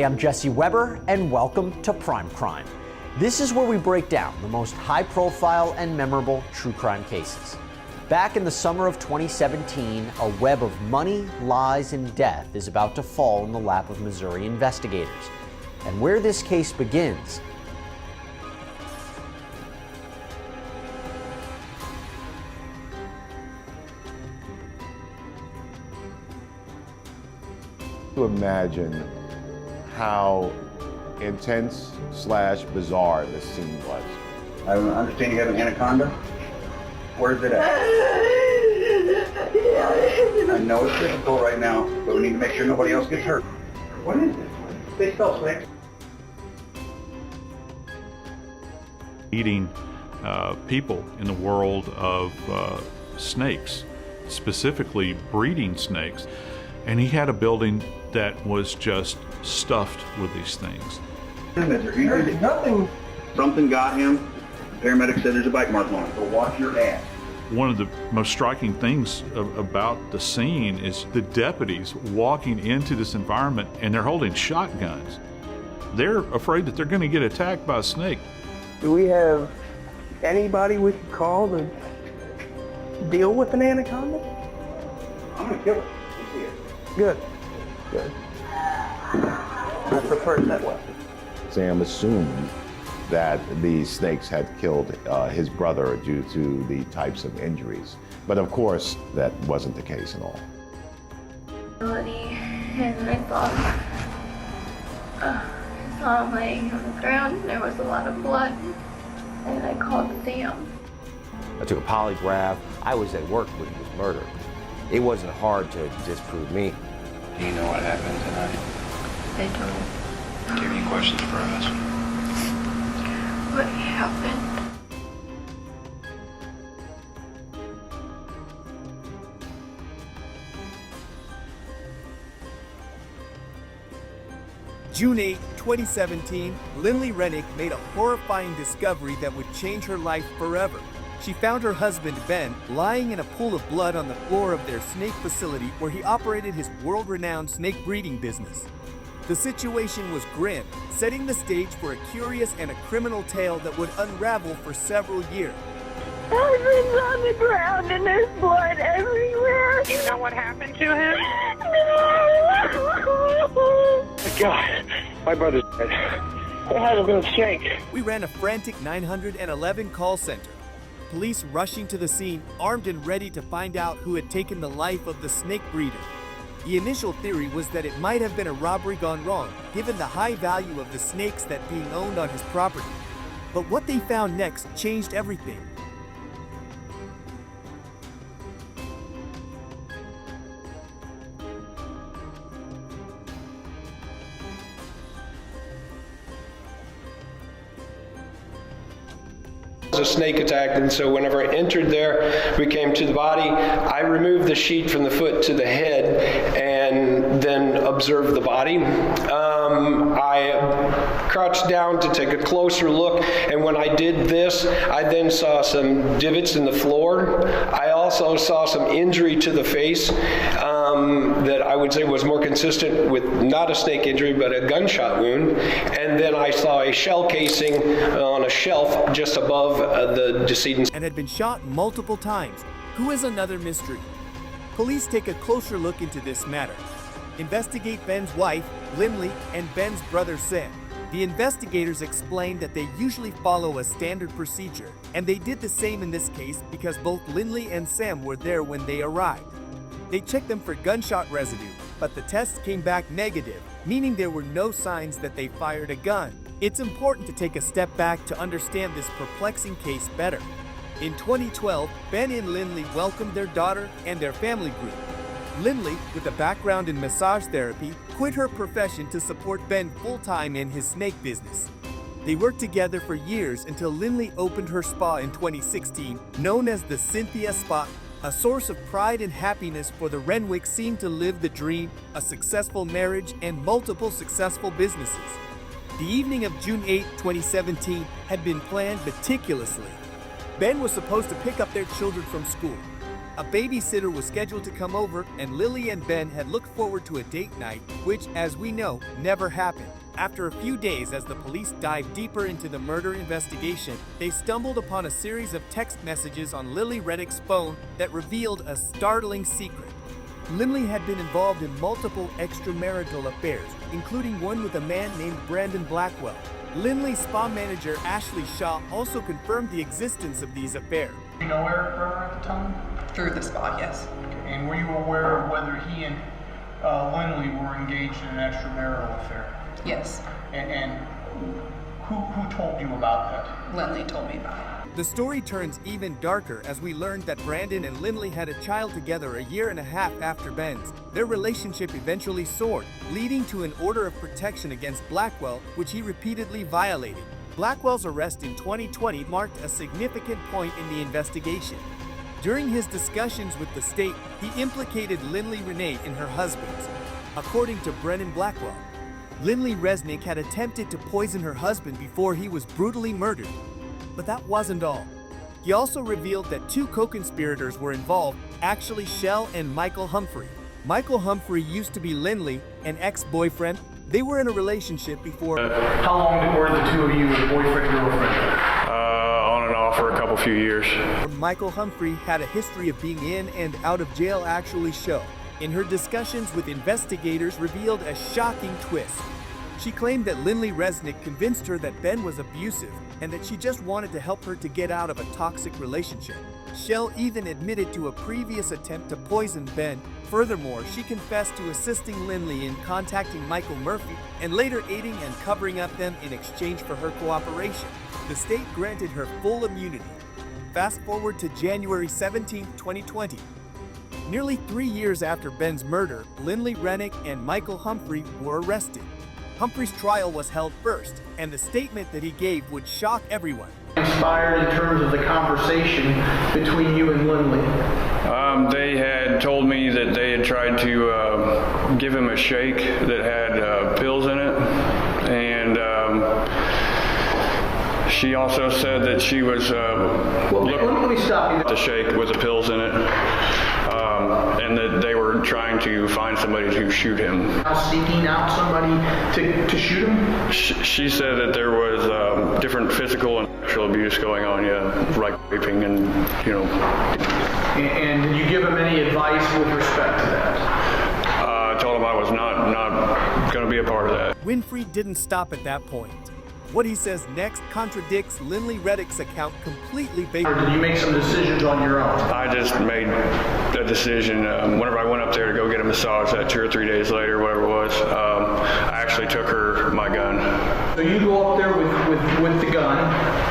Hey, I'm Jesse Weber, and welcome to Prime Crime. This is where we break down the most high-profile and memorable true crime cases. Back in the summer of 2017, a web of money, lies, and death is about to fall in the lap of Missouri investigators. And where this case begins to imagine how intense / bizarre this scene was. I understand you have an anaconda. Where's it at? I know it's difficult right now, but we need to make sure nobody else gets hurt. What is this? They spell snakes. Eating people in the world of snakes, specifically breeding snakes. And he had a building that was just stuffed with these things. There's nothing. Something got him. The paramedic said there's a bite mark on it, so watch your ass. One of the most striking things about the scene is the deputies walking into this environment and they're holding shotguns. They're afraid that they're going to get attacked by a snake. Do we have anybody we could call to deal with an anaconda? I'm gonna kill it. You see it. Good. Good. I prefer it that way. Sam assumed that the snakes had killed his brother due to the types of injuries. But of course, that wasn't the case at all. And I saw him laying on the ground. There was a lot of blood, and I called Sam. I took a polygraph. I was at work when he was murdered. It wasn't hard to disprove me. Do you know what happened tonight? I don't. Do you have any questions for us? What happened? June 8, 2017, Lindley Renick made a horrifying discovery that would change her life forever. She found her husband, Ben, lying in a pool of blood on the floor of their snake facility where he operated his world-renowned snake breeding business. The situation was grim, setting the stage for a curious and a criminal tale that would unravel for several years. Husband's on the ground and there's blood everywhere. Do you know what happened to him? No! God, my brother's dead. I had a little shake. We ran a frantic 911 call center. Police rushing to the scene, armed and ready to find out who had taken the life of the snake breeder. The initial theory was that it might have been a robbery gone wrong, given the high value of the snakes that being owned on his property. But what they found next changed everything. A snake attack, and so whenever I entered there, we came to the body. I removed the sheet from the foot to the head and then observed the body. I crouched down to take a closer look, and when I did this, I then saw some divots in the floor. I also saw some injury to the face that I would say was more consistent with not a snake injury but a gunshot wound, and then I saw a shell casing on a shelf just above the decedent. And had been shot multiple times. Who is another mystery? Police take a closer look into this matter. Investigate Ben's wife, Lindley, and Ben's brother, Sam. The investigators explained that they usually follow a standard procedure, and they did the same in this case because both Lindley and Sam were there when they arrived. They checked them for gunshot residue, but the tests came back negative, meaning there were no signs that they fired a gun. It's important to take a step back to understand this perplexing case better. In 2012, Ben and Lindley welcomed their daughter and their family group. Lindley, with a background in massage therapy, quit her profession to support Ben full-time in his snake business. They worked together for years until Lindley opened her spa in 2016, known as the Cynthia Spa. A source of pride and happiness for the Renwicks seemed to live the dream, a successful marriage, and multiple successful businesses. The evening of June 8, 2017 had been planned meticulously. Ben was supposed to pick up their children from school. A babysitter was scheduled to come over, and Lily and Ben had looked forward to a date night, which, as we know, never happened. After a few days, as the police dived deeper into the murder investigation, they stumbled upon a series of text messages on Lily Renick's phone that revealed a startling secret. Lily had been involved in multiple extramarital affairs, including one with a man named Brandon Blackwell. Lindley's spa manager Ashley Shaw also confirmed the existence of these affairs. You know Eric Berger at the time? Through the spa, yes. Okay. And were you aware of whether he and Lindley were engaged in an extramarital affair? Yes. And who told you about that? Lindley told me about it. The story turns even darker as we learned that Brandon and Lindley had a child together a year and a half after Ben's. Their relationship eventually soared, leading to an order of protection against Blackwell, which he repeatedly violated. Blackwell's arrest in 2020 marked a significant point in the investigation. During his discussions with the state, he implicated Lindley Renick in her husband's. According to Brennan Blackwell, Lindley Renick had attempted to poison her husband before he was brutally murdered. But that wasn't all. He also revealed that two co-conspirators were involved, actually Shell and Michael Humphrey. Michael Humphrey used to be Lindley, an ex-boyfriend. They were in a relationship before. How long were the two of you boyfriend and girlfriend? On and off for a few years. Michael Humphrey had a history of being in and out of jail actually show. In her discussions with investigators revealed a shocking twist. She claimed that Lindley Renick convinced her that Ben was abusive and that she just wanted to help her to get out of a toxic relationship. Shell even admitted to a previous attempt to poison Ben. Furthermore, she confessed to assisting Lindley in contacting Michael Murphy and later aiding and covering up them in exchange for her cooperation. The state granted her full immunity. Fast forward to January 17, 2020. Nearly 3 years after Ben's murder, Lindley Renick and Michael Humphrey were arrested. Humphrey's trial was held first, and the statement that he gave would shock everyone. Inspired in terms of the conversation between you and Lindley? They had told me that they had tried to give him a shake that had pills in it, and she also said that she was let me stop you. The shake with the pills in it, and that they were trying to find somebody to shoot him. Seeking out somebody to shoot him? She said that there was different physical and sexual abuse going on, like raping and, And did you give him any advice with respect to that? I told him I was not going to be a part of that. Winfrey didn't stop at that point. What he says next contradicts Lindley Renick's account completely. Or did you make some decisions on your own? I just made a decision whenever I went up there to go get a massage that 2 or 3 days later, whatever it was. I actually took her my gun. So you go up there with the gun.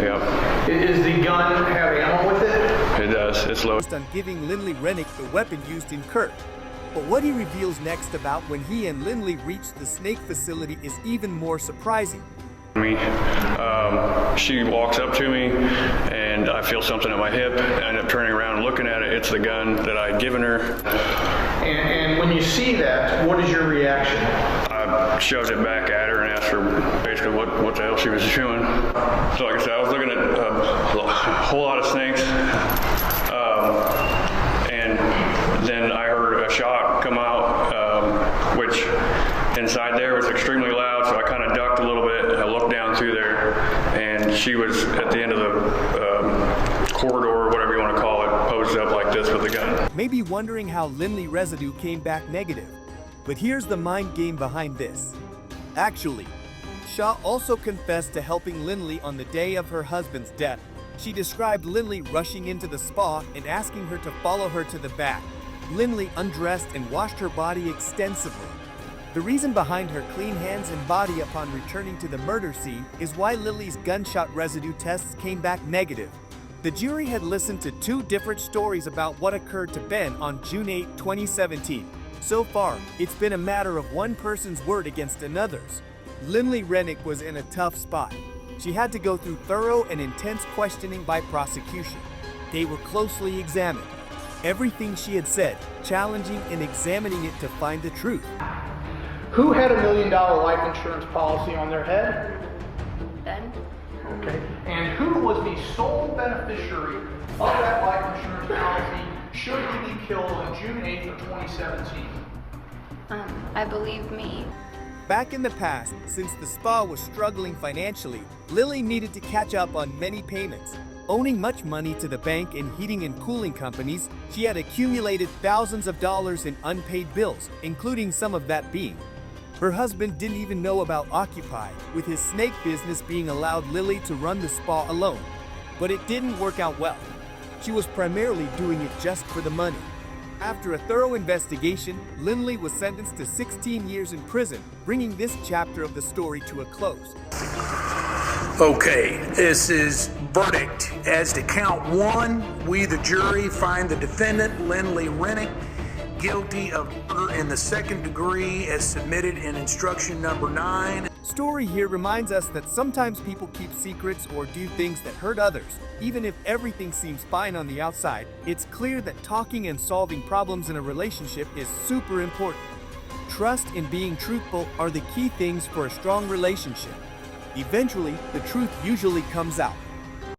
Yep. Does the gun have ammo with it? It does. It's loaded. On giving Lindley Renick the weapon used in Kurt. But what he reveals next about when he and Lindley reached the snake facility is even more surprising. She walks up to me and I feel something at my hip. I end up turning around and looking at it. It's the gun that I had given her. And when you see that, what is your reaction? I shoved it back at her and asked her basically what the hell she was doing. So like I said, I was looking at a whole lot of snakes. And then I heard a shot come out, which inside there was extremely loud, so I kind of ducked a little bit. I looked down through there, and she was at the end of the corridor, or whatever you want to call it, posed up like this with a gun. Maybe wondering how Lindley residue came back negative. But here's the mind game behind this. Actually, Shaw also confessed to helping Lindley on the day of her husband's death. She described Lindley rushing into the spa and asking her to follow her to the back. Lindley undressed and washed her body extensively. The reason behind her clean hands and body upon returning to the murder scene is why Lindley's gunshot residue tests came back negative. The jury had listened to 2 different stories about what occurred to Ben on June 8, 2017. So far, it's been a matter of one person's word against another's. Lindley Renick was in a tough spot. She had to go through thorough and intense questioning by prosecution. They were closely examined. Everything she had said, challenging and examining it to find the truth. Who had $1 million life insurance policy on their head? Ben. Okay. And who was the sole beneficiary of that life insurance policy should he be killed on June 8th of 2017? I believe me. Back in the past, since the spa was struggling financially, Lily needed to catch up on many payments. Owning much money to the bank and heating and cooling companies, she had accumulated thousands of dollars in unpaid bills, including some of that being. Her husband didn't even know about Occupy, with his snake business being allowed Lily to run the spa alone. But it didn't work out well. She was primarily doing it just for the money. After a thorough investigation, Lindley was sentenced to 16 years in prison, bringing this chapter of the story to a close. Okay, this is verdict. As to count 1, we, the jury, find the defendant, Lindley Renick, guilty of murder in the 2nd degree as submitted in instruction number 9. Story here reminds us that sometimes people keep secrets or do things that hurt others. Even if everything seems fine on the outside, it's clear that talking and solving problems in a relationship is super important. Trust and being truthful are the key things for a strong relationship. Eventually, the truth usually comes out.